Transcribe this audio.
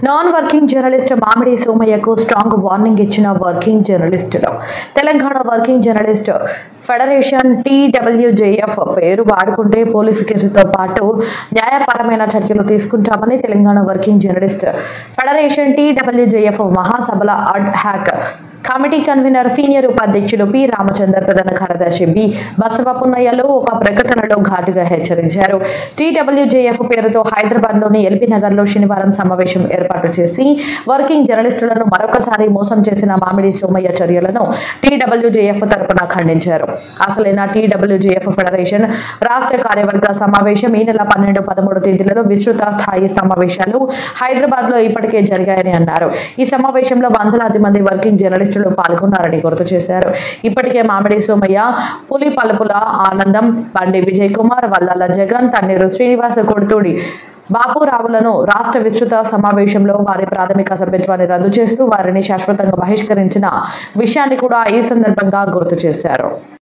Non working journalist మామిడి సోమయ్యకు strong warning ఇచ్చిన working జర్నలిస్టులు. Telangana working journalist federation TWJF పేరు వాడుకుంటే పోలీసు కేసుతో పాటు న్యాయపరమైన చర్యలు తీసుకుంటామని Telangana working journalist federation TWJF మహాసభల అడ్ హాక్ కమిటీ కన్వీనర్ సీనియర్ ఉపాధ్యక్షులు పి రామచందర్, ప్రధాన కార్యదర్శి బి బసవపున్నయ్యలు ఒక ప్రకటనలో ఘాటుగా హెచ్చరించారు. TWJF పేరుతో హైదరాబాద్ లోని ఎల్బీ నగర్ లో శనివారం సమావేశం ఏర్పాటు చేసి వర్కింగ్ జర్నలిస్టులను మరొకసారి మోసం చేసిన మామిడి సోమయ్య చర్యలను TWJF తరపున ఖండించారు. అసలైన TWJF ఫెడరేషన్ రాష్ట్ర కార్యవర్గ సమావేశం ఈ నెల 12, 13 తేదీలలో విస్తృత స్థాయి సమావేశాలు హైదరాబాద్ లో ఇప్పటికే జరిగాయని అన్నారు. ఈ సమావేశంలో వందలాది మంది వర్కింగ్ జర్నలిస్టులు పాల్గొన్నారని గుర్తు చేశారు. ఇప్పటికే మామిడి సోమయ్య, పులి పలుపుల ఆనందం, బండి విజయ్ కుమార్, వల్లాల జగన్, తన్నీరు శ్రీనివాస, కొడుతూడి బాపురావులను రాష్ట్ర విస్తృత సమావేశంలో వారి ప్రాథమిక సభ్యత్వాన్ని రద్దు చేస్తూ వారిని శాశ్వతంగా బహిష్కరించిన విషయాన్ని కూడా ఈ సందర్భంగా గుర్తు చేశారు.